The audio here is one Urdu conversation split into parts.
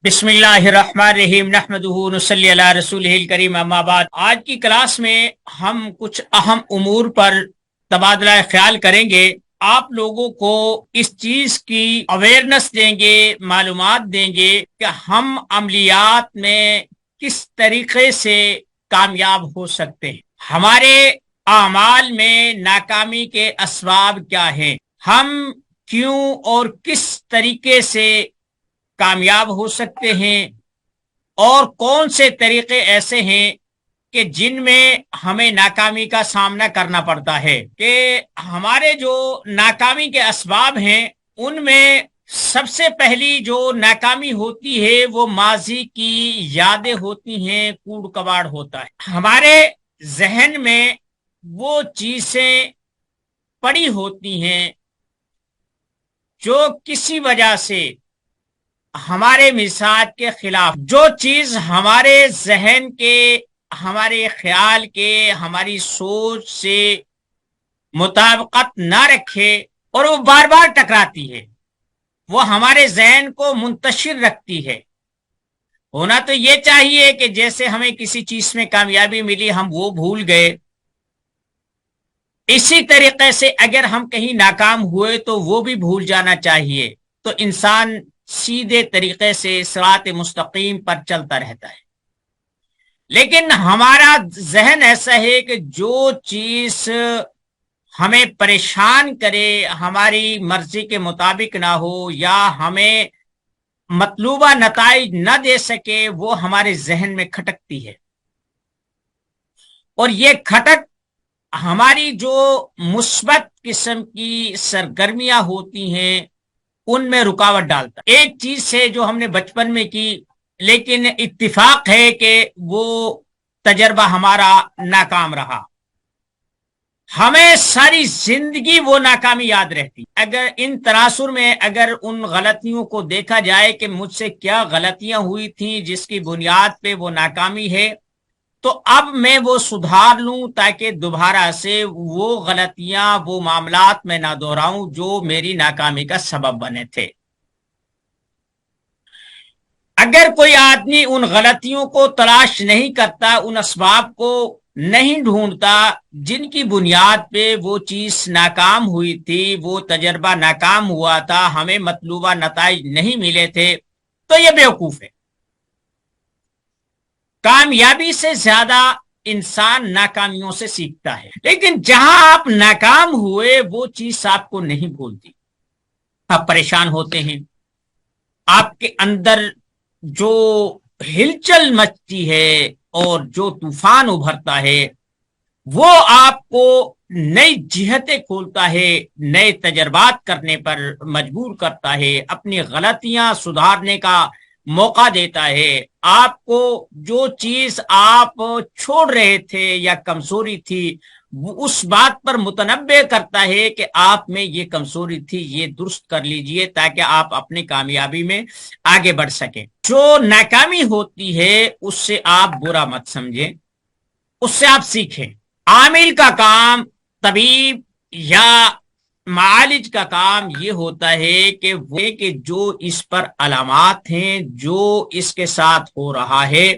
بسم اللہ الرحمن الرحیم نحمدہ نصلی علی رسولہ الکریم اما بعد۔ آج کی کلاس میں ہم کچھ اہم امور پر تبادلہ خیال کریں گے، آپ لوگوں کو اس چیز کی اویئرنس دیں گے، معلومات دیں گے کہ ہم عملیات میں کس طریقے سے کامیاب ہو سکتے ہیں، ہمارے اعمال میں ناکامی کے اسباب کیا ہیں، ہم کیوں اور کس طریقے سے کامیاب ہو سکتے ہیں، اور کون سے طریقے ایسے ہیں کہ جن میں ہمیں ناکامی کا سامنا کرنا پڑتا ہے۔ کہ ہمارے جو ناکامی کے اسباب ہیں ان میں سب سے پہلی جو ناکامی ہوتی ہے وہ ماضی کی یادیں ہوتی ہیں، کوڑ کباڑ ہوتا ہے۔ ہمارے ذہن میں وہ چیزیں پڑی ہوتی ہیں جو کسی وجہ سے ہمارے مزاج کے خلاف، جو چیز ہمارے ذہن کے، ہمارے خیال کے، ہماری سوچ سے مطابقت نہ رکھے اور وہ بار بار ٹکراتی ہے، وہ ہمارے ذہن کو منتشر رکھتی ہے۔ ہونا تو یہ چاہیے کہ جیسے ہمیں کسی چیز میں کامیابی ملی ہم وہ بھول گئے، اسی طریقے سے اگر ہم کہیں ناکام ہوئے تو وہ بھی بھول جانا چاہیے، تو انسان سیدھے طریقے سے صراط مستقیم پر چلتا رہتا ہے۔ لیکن ہمارا ذہن ایسا ہے کہ جو چیز ہمیں پریشان کرے، ہماری مرضی کے مطابق نہ ہو یا ہمیں مطلوبہ نتائج نہ دے سکے، وہ ہمارے ذہن میں کھٹکتی ہے، اور یہ کھٹک ہماری جو مثبت قسم کی سرگرمیاں ہوتی ہیں ان میں رکاوٹ ڈالتا ہے۔ ایک چیز ہے جو ہم نے بچپن میں کی، لیکن اتفاق ہے کہ وہ تجربہ ہمارا ناکام رہا، ہمیں ساری زندگی وہ ناکامی یاد رہتی۔ اگر ان تناظر میں اگر ان غلطیوں کو دیکھا جائے کہ مجھ سے کیا غلطیاں ہوئی تھیں جس کی بنیاد پہ وہ ناکامی ہے، تو اب میں وہ سدھار لوں تاکہ دوبارہ سے وہ غلطیاں، وہ معاملات میں نہ دہراؤں جو میری ناکامی کا سبب بنے تھے۔ اگر کوئی آدمی ان غلطیوں کو تلاش نہیں کرتا، ان اسباب کو نہیں ڈھونڈتا جن کی بنیاد پہ وہ چیز ناکام ہوئی تھی، وہ تجربہ ناکام ہوا تھا، ہمیں مطلوبہ نتائج نہیں ملے تھے، تو یہ بیوقوف ہے۔ کامیابی سے زیادہ انسان ناکامیوں سے سیکھتا ہے، لیکن جہاں آپ ناکام ہوئے وہ چیز آپ کو نہیں بھولتی، آپ پریشان ہوتے ہیں، آپ کے اندر جو ہلچل مچتی ہے اور جو طوفان ابھرتا ہے وہ آپ کو نئی جہتیں کھولتا ہے، نئے تجربات کرنے پر مجبور کرتا ہے، اپنی غلطیاں سدھارنے کا موقع دیتا ہے، آپ کو جو چیز آپ چھوڑ رہے تھے یا کمزوری تھی اس بات پر متنبع کرتا ہے کہ آپ میں یہ کمزوری تھی، یہ درست کر لیجئے تاکہ آپ اپنی کامیابی میں آگے بڑھ سکیں۔ جو ناکامی ہوتی ہے اس سے آپ برا مت سمجھیں، اس سے آپ سیکھیں۔ عامل کا کام، طبیب یا معالج کا کام یہ ہوتا ہے کہ جو اس پر علامات ہیں، جو اس کے ساتھ ہو رہا ہے،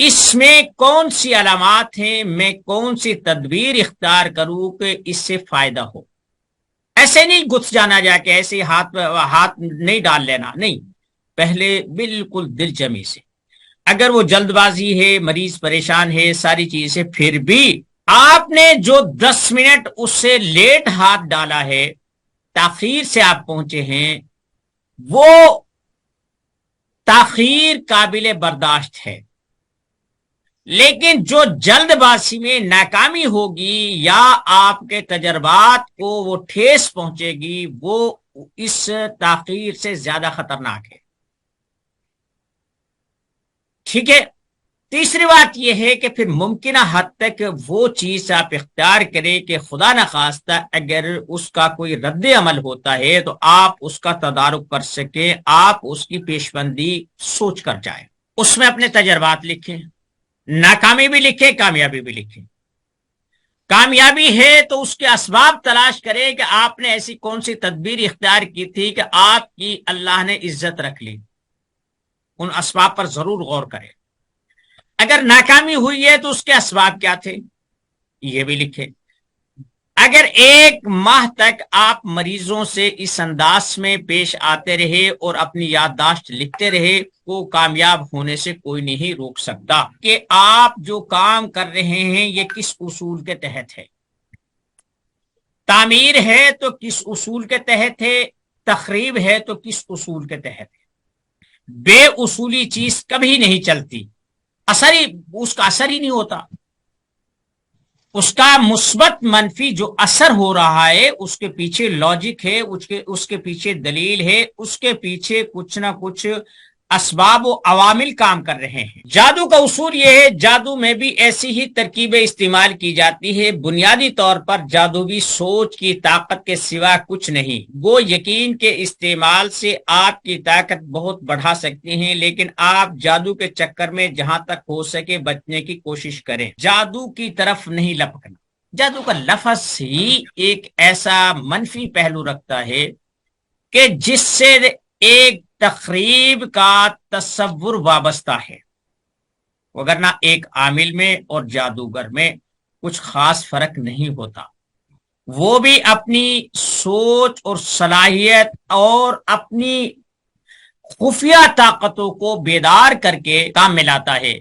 اس میں کون سی علامات ہیں، میں کون سی تدبیر اختیار کروں کہ اس سے فائدہ ہو۔ ایسے نہیں گھس جانا جا کے، ایسے ہاتھ نہیں ڈال لینا، نہیں، پہلے بالکل دل جمی سے۔ اگر وہ جلد بازی ہے، مریض پریشان ہے، ساری چیزیں، پھر بھی آپ نے جو 10 منٹ اس سے لیٹ ہاتھ ڈالا ہے، تاخیر سے آپ پہنچے ہیں، وہ تاخیر قابل برداشت ہے، لیکن جو جلد بازی میں ناکامی ہوگی یا آپ کے تجربات کو وہ ٹھیس پہنچے گی، وہ اس تاخیر سے زیادہ خطرناک ہے۔ ٹھیک ہے، تیسری بات یہ ہے کہ پھر ممکنہ حد تک وہ چیز آپ اختیار کریں کہ خدا نخواستہ اگر اس کا کوئی رد عمل ہوتا ہے تو آپ اس کا تدارک کر سکیں، آپ اس کی پیش بندی سوچ کر جائیں، اس میں اپنے تجربات لکھیں، ناکامی بھی لکھیں، کامیابی بھی لکھیں۔ کامیابی ہے تو اس کے اسباب تلاش کریں کہ آپ نے ایسی کون سی تدبیر اختیار کی تھی کہ آپ کی اللہ نے عزت رکھ لی، ان اسباب پر ضرور غور کریں. اگر ناکامی ہوئی ہے تو اس کے اسباب کیا تھے یہ بھی لکھیں. اگر 1 ماہ تک آپ مریضوں سے اس انداز میں پیش آتے رہے اور اپنی یادداشت لکھتے رہے کو کامیاب ہونے سے کوئی نہیں روک سکتا کہ آپ جو کام کر رہے ہیں یہ کس اصول کے تحت ہے. تعمیر ہے تو کس اصول کے تحت ہے, تخریب ہے تو کس اصول کے تحت ہے. بے اصولی چیز کبھی نہیں چلتی, اس کا اثر ہی نہیں ہوتا. اس کا مثبت منفی جو اثر ہو رہا ہے اس کے پیچھے لاجک ہے, اس کے پیچھے دلیل ہے, اس کے پیچھے کچھ نہ کچھ اسباب و عوامل کام کر رہے ہیں. جادو کا اصول یہ ہے, جادو میں بھی ایسی ہی ترکیبیں استعمال کی جاتی ہے. بنیادی طور پر جادوی سوچ کی طاقت کے سوا کچھ نہیں. وہ یقین کے استعمال سے آپ کی طاقت بہت بڑھا سکتے ہیں, لیکن آپ جادو کے چکر میں جہاں تک ہو سکے بچنے کی کوشش کریں. جادو کی طرف نہیں لپکنا. جادو کا لفظ ہی ایک ایسا منفی پہلو رکھتا ہے کہ جس سے ایک تخریب کا تصور وابستہ ہے, وگرنہ ایک عامل میں اور جادوگر میں کچھ خاص فرق نہیں ہوتا. وہ بھی اپنی سوچ اور صلاحیت اور اپنی خفیہ طاقتوں کو بیدار کر کے کام میں لاتا ہے.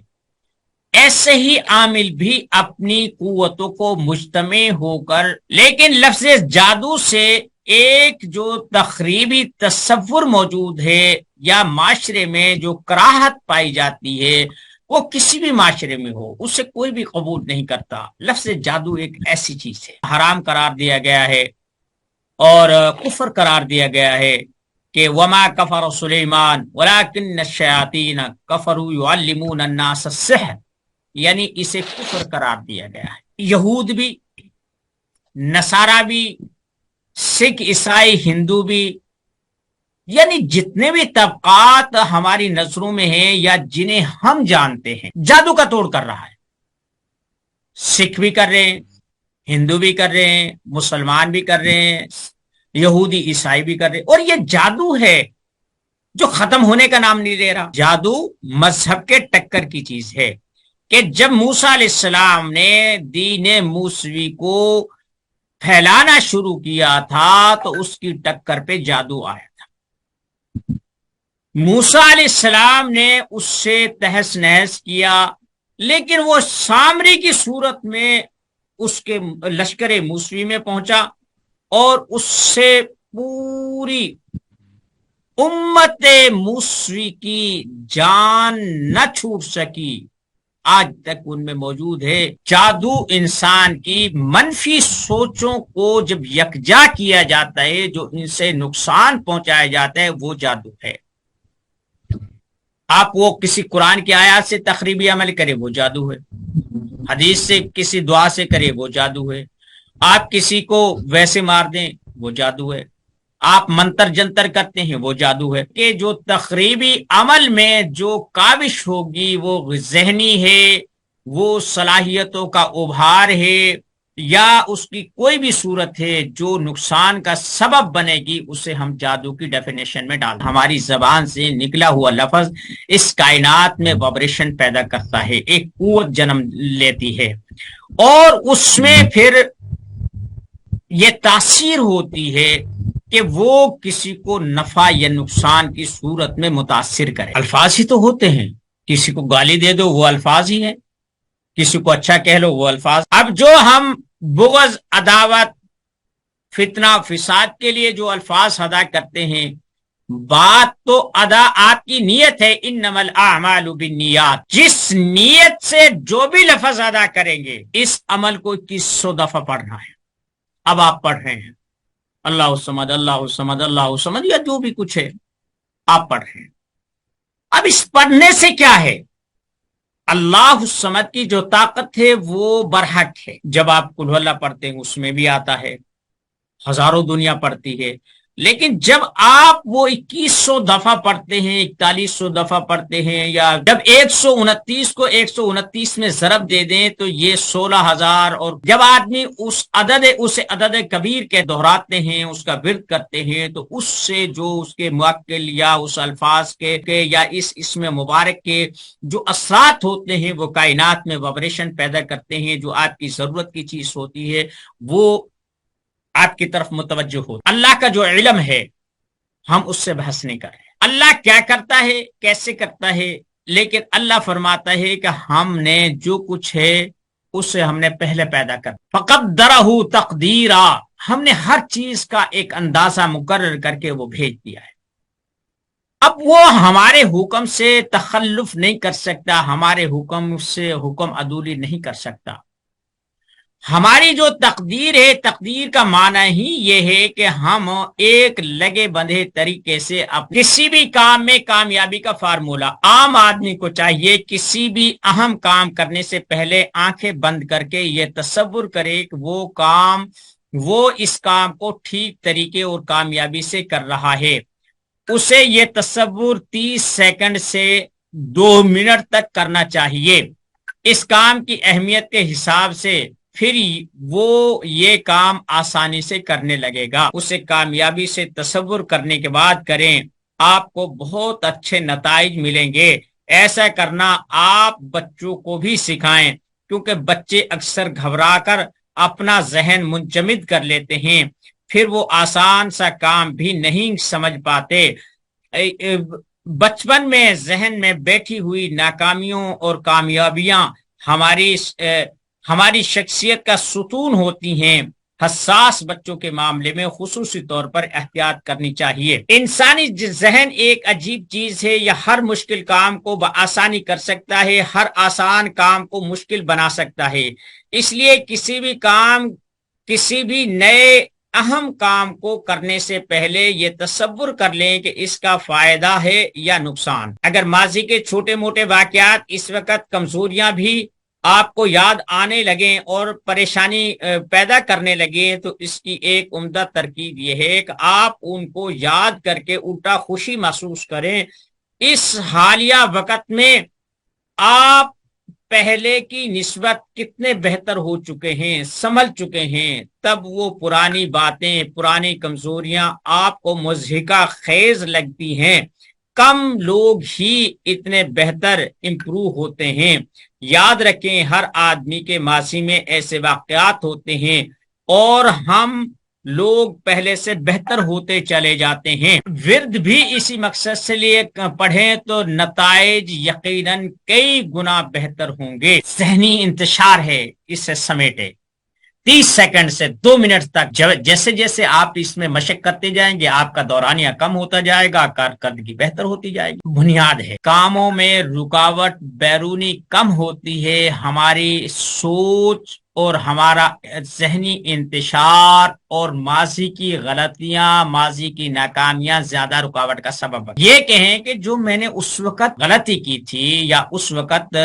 ایسے ہی عامل بھی اپنی قوتوں کو مجتمع ہو کر, لیکن لفظ جادو سے ایک جو تخریبی تصور موجود ہے یا معاشرے میں جو کراہت پائی جاتی ہے وہ کسی بھی معاشرے میں ہو اسے کوئی بھی قبول نہیں کرتا. لفظ جادو ایک ایسی چیز ہے حرام قرار دیا گیا ہے اور کفر قرار دیا گیا ہے کہ وما کفر سلیمان ولکن الشیاطین کفروا یعلمون الناس السحر, یعنی اسے کفر قرار دیا گیا ہے. یہود بھی, نصارہ بھی, سکھ عیسائی ہندو بھی, یعنی جتنے بھی طبقات ہماری نظروں میں ہیں یا جنہیں ہم جانتے ہیں, جادو کا توڑ کر رہا ہے. سکھ بھی کر رہے ہیں, ہندو بھی کر رہے ہیں, مسلمان بھی کر رہے ہیں, یہودی عیسائی بھی کر رہے ہیں, اور یہ جادو ہے جو ختم ہونے کا نام نہیں لے رہا. جادو مذہب کے ٹکر کی چیز ہے کہ جب موسیٰ علیہ السلام نے دین موسوی کو پھیلانا شروع کیا تھا تو اس کی ٹکر پہ جادو آیا تھا. موسیٰ علیہ السلام نے اس سے تہس نہس کیا, لیکن وہ سامری کی صورت میں اس کے لشکر موسوی میں پہنچا اور اس سے پوری امت موسوی کی جان نہ چھوٹ سکی, آج تک ان میں موجود ہے. جادو انسان کی منفی سوچوں کو جب یکجا کیا جاتا ہے, جو ان سے نقصان پہنچایا جاتا ہے, وہ جادو ہے. آپ وہ کسی قرآن کی آیات سے تخریبی عمل کرے وہ جادو ہے, حدیث سے کسی دعا سے کرے وہ جادو ہے, آپ کسی کو ویسے مار دیں وہ جادو ہے, آپ منتر جنتر کرتے ہیں وہ جادو ہے. کہ جو تخریبی عمل میں جو کاوش ہوگی وہ ذہنی ہے, وہ صلاحیتوں کا ابھار ہے, یا اس کی کوئی بھی صورت ہے جو نقصان کا سبب بنے گی, اسے ہم جادو کی ڈیفینیشن میں ڈال. ہماری زبان سے نکلا ہوا لفظ اس کائنات میں وائبریشن پیدا کرتا ہے, ایک قوت جنم لیتی ہے, اور اس میں پھر یہ تاثیر ہوتی ہے کہ وہ کسی کو نفع یا نقصان کی صورت میں متاثر کرے. الفاظ ہی تو ہوتے ہیں, کسی کو گالی دے دو وہ الفاظ ہی ہے, کسی کو اچھا کہہ لو وہ الفاظ. اب جو ہم بغض, عداوت, فتنہ, فساد کے لیے جو الفاظ ادا کرتے ہیں, بات تو ادا آپ کی نیت ہے. انما الاعمال بالنیات, جس نیت سے جو بھی لفظ ادا کریں گے اس عمل کو 2100 دفعہ پڑھنا ہے. اب آپ پڑھ رہے ہیں اللہ الصمد اللہ الصمد اللہ الصمد, یا جو بھی کچھ ہے آپ پڑھ رہے ہیں. اب اس پڑھنے سے کیا ہے, اللہ الصمد کی جو طاقت ہے وہ برحق ہے. جب آپ قل ہو اللہ پڑھتے ہیں اس میں بھی آتا ہے, ہزاروں دنیا پڑھتی ہے, لیکن جب آپ وہ 2100 دفعہ پڑھتے ہیں، 4100 دفعہ پڑھتے ہیں، یا جب 129 کو 129 میں ضرب دے دیں تو یہ 16,000، اور جب آدمی اس عدد کبیر کے دہراتے ہیں، اس کا ورد کرتے ہیں، تو اس سے جو اس کے موکل یا اس الفاظ کے یا اس اسم مبارک کے جو اثرات ہوتے ہیں وہ کائنات میں وائبریشن پیدا کرتے ہیں، جو آپ کی ضرورت کی چیز ہوتی ہے وہ آپ کی طرف متوجہ ہو۔ اللہ کا جو علم ہے ہم اس سے بحث نہیں کر رہے، اللہ کیا کرتا ہے کیسے کرتا ہے، لیکن اللہ فرماتا ہے کہ ہم نے جو کچھ ہے اسے ہم نے پہلے پیدا کر فقدرہ تقدیرا، ہم نے ہر چیز کا ایک اندازہ مقرر کر کے وہ بھیج دیا ہے۔ اب وہ ہمارے حکم سے تخلف نہیں کر سکتا، ہمارے حکم سے حکم عدولی نہیں کر سکتا۔ ہماری جو تقدیر ہے، تقدیر کا معنی ہی یہ ہے کہ ہم ایک لگے بندھے طریقے سے کسی بھی کام میں کامیابی کا فارمولہ، عام آدمی کو چاہیے کسی بھی اہم کام کرنے سے پہلے آنکھیں بند کر کے یہ تصور کرے کہ وہ اس کام کو ٹھیک طریقے اور کامیابی سے کر رہا ہے۔ اسے یہ تصور 30 سیکنڈ سے 2 منٹ تک کرنا چاہیے۔ اس کام کی اہمیت کے حساب سے پھر وہ یہ کام آسانی سے کرنے لگے گا۔ اسے کامیابی سے تصور کرنے کے بعد کریں، آپ کو بہت اچھے نتائج ملیں گے۔ ایسا کرنا آپ بچوں کو بھی سکھائیں، کیونکہ بچے اکثر گھبرا کر اپنا ذہن منجمد کر لیتے ہیں، پھر وہ آسان سا کام بھی نہیں سمجھ پاتے۔ بچپن میں ذہن میں بیٹھی ہوئی ناکامیوں اور کامیابیاں ہماری شخصیت کا ستون ہوتی ہیں۔ حساس بچوں کے معاملے میں خصوصی طور پر احتیاط کرنی چاہیے۔ انسانی ذہن ایک عجیب چیز ہے، یہ ہر مشکل کام کو بآسانی کر سکتا ہے، ہر آسان کام کو مشکل بنا سکتا ہے۔ اس لیے کسی بھی نئے اہم کام کو کرنے سے پہلے یہ تصور کر لیں کہ اس کا فائدہ ہے یا نقصان۔ اگر ماضی کے چھوٹے موٹے واقعات اس وقت کمزوریاں بھی آپ کو یاد آنے لگیں اور پریشانی پیدا کرنے لگیں، تو اس کی ایک عمدہ ترکیب یہ ہے کہ آپ ان کو یاد کر کے الٹا خوشی محسوس کریں۔ اس حالیہ وقت میں آپ پہلے کی نسبت کتنے بہتر ہو چکے ہیں، سنبھل چکے ہیں، تب وہ پرانی باتیں، پرانی کمزوریاں آپ کو مضحکہ خیز لگتی ہیں۔ کم لوگ ہی اتنے بہتر امپروو ہوتے ہیں۔ یاد رکھیں، ہر آدمی کے ماضی میں ایسے واقعات ہوتے ہیں اور ہم لوگ پہلے سے بہتر ہوتے چلے جاتے ہیں۔ ورد بھی اسی مقصد سے لیے پڑھیں تو نتائج یقیناً کئی گنا بہتر ہوں گے۔ ذہنی انتشار ہے، اسے سمیٹے 30 سیکنڈ سے 2 منٹ تک۔ جیسے جیسے آپ اس میں مشق کرتے جائیں گے آپ کا دورانیہ کم ہوتا جائے گا، کارکردگی بہتر ہوتی جائے گی۔ بنیاد ہے، کاموں میں رکاوٹ بیرونی کم ہوتی ہے، ہماری سوچ اور ہمارا ذہنی انتشار اور ماضی کی غلطیاں، ماضی کی ناکامیاں زیادہ رکاوٹ کا سبب ہے۔ یہ کہیں کہ جو میں نے اس وقت غلطی کی تھی یا اس وقت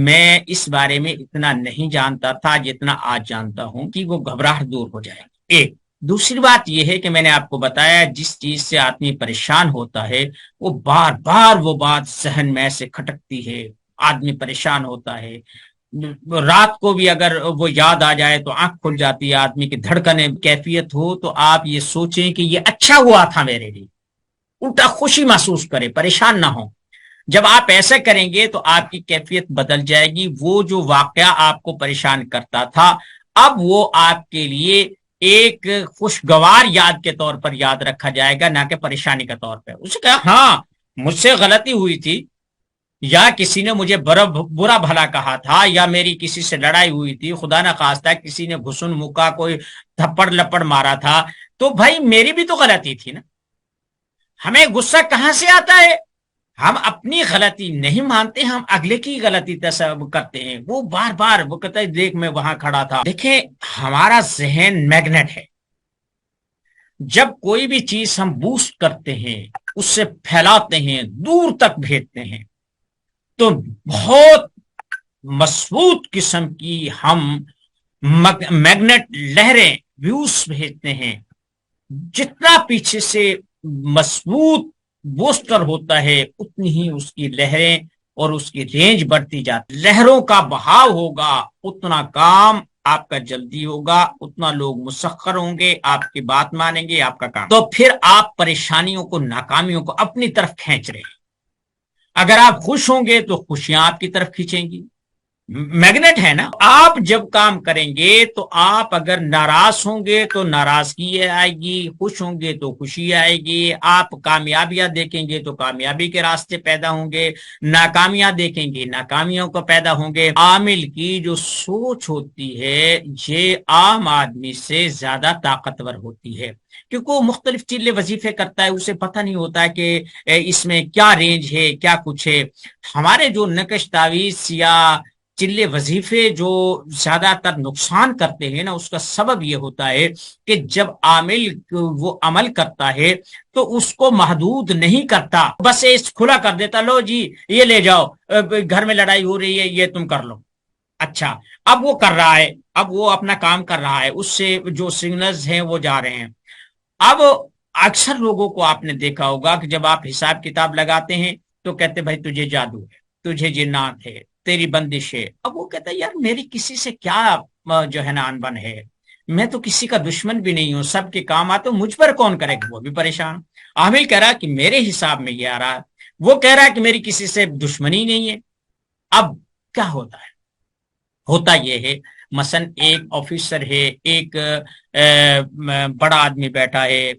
میں اس بارے میں اتنا نہیں جانتا تھا جتنا آج جانتا ہوں، کہ وہ گھبراہٹ دور ہو جائے گی۔ ایک دوسری بات یہ ہے کہ میں نے آپ کو بتایا جس چیز سے آدمی پریشان ہوتا ہے وہ بار بار وہ بات ذہن میں سے کھٹکتی ہے، آدمی پریشان ہوتا ہے۔ رات کو بھی اگر وہ یاد آ جائے تو آنکھ کھل جاتی ہے، آدمی کی دھڑکنیں کیفیت ہو تو آپ یہ سوچیں کہ یہ اچھا ہوا تھا میرے لیے، الٹا خوشی محسوس کرے، پریشان نہ ہو۔ جب آپ ایسا کریں گے تو آپ کی کیفیت بدل جائے گی۔ وہ جو واقعہ آپ کو پریشان کرتا تھا اب وہ آپ کے لیے ایک خوشگوار یاد کے طور پر یاد رکھا جائے گا، نہ کہ پریشانی کے طور پر۔ اسے کہا ہاں مجھ سے غلطی ہوئی تھی، یا کسی نے مجھے برا بھلا کہا تھا، یا میری کسی سے لڑائی ہوئی تھی، خدا نہ خواستہ کسی نے گھسن مکا کوئی تھپڑ لپڑ مارا تھا، تو بھائی میری بھی تو غلطی تھی نا۔ ہمیں غصہ کہاں سے آتا ہے؟ ہم اپنی غلطی نہیں مانتے، ہم اگلے کی غلطی تصور کرتے ہیں۔ وہ بار بار وہ کہتا ہے دیکھ میں وہاں کھڑا تھا۔ دیکھیں ہمارا ذہن میگنیٹ ہے، جب کوئی بھی چیز ہم بوسٹ کرتے ہیں، اس سے پھیلاتے ہیں، دور تک بھیجتے ہیں، تو بہت مضبوط قسم کی ہم میگنیٹ لہریں ویوز بھیجتے ہیں۔ جتنا پیچھے سے مضبوط بوسٹر ہوتا ہے اتنی ہی اس کی لہریں اور اس کی رینج بڑھتی جاتی، لہروں کا بہاؤ ہوگا اتنا کام آپ کا جلدی ہوگا، اتنا لوگ مسخر ہوں گے، آپ کی بات مانیں گے، آپ کا کام، تو پھر آپ پریشانیوں کو، ناکامیوں کو اپنی طرف کھینچ رہے ہیں۔ اگر آپ خوش ہوں گے تو خوشیاں آپ کی طرف کھینچیں گی، میگنیٹ ہے نا۔ آپ جب کام کریں گے تو آپ اگر ناراض ہوں گے تو ناراضگی آئے گی، خوش ہوں گے تو خوشی آئے گی، آپ کامیابیاں دیکھیں گے تو کامیابی کے راستے پیدا ہوں گے، ناکامیاں دیکھیں گے ناکامیوں کو پیدا ہوں گے۔ عامل کی جو سوچ ہوتی ہے یہ عام آدمی سے زیادہ طاقتور ہوتی ہے، کیونکہ وہ مختلف چیلے وظیفے کرتا ہے، اسے پتہ نہیں ہوتا کہ اس میں کیا رینج ہے، کیا کچھ ہے۔ ہمارے جو نقش تعویذ یا چلے وظیفے جو زیادہ تر نقصان کرتے ہیں نا، اس کا سبب یہ ہوتا ہے کہ جب عامل وہ عمل کرتا ہے تو اس کو محدود نہیں کرتا، بس اس کھلا کر دیتا، لو جی یہ لے جاؤ، گھر میں لڑائی ہو رہی ہے یہ تم کر لو۔ اچھا، اب وہ کر رہا ہے، اب وہ اپنا کام کر رہا ہے، اس سے جو سگنلز ہیں وہ جا رہے ہیں۔ اب اکثر لوگوں کو آپ نے دیکھا ہوگا کہ جب آپ حساب کتاب لگاتے ہیں تو کہتے بھائی تجھے جادو ہے، تجھے جنات ہے، تیری بندش ہے۔ اب وہ کہتا ہے یار میری کسی سے کیا جو ہے نا انبن ہے، میں تو کسی کا دشمن بھی نہیں ہوں، سب کے کام آتے، مجھ پر کون کرے گا؟ وہ بھی پریشان۔ عامل کہہ رہا کہ میرے حساب میں یہ آ رہا ہے، وہ کہہ رہا ہے کہ میری کسی سے دشمنی نہیں ہے۔ اب کیا ہوتا ہے؟ ہوتا یہ ہے مثلا ایک آفیسر ہے، ایک بڑا آدمی بیٹھا ہے،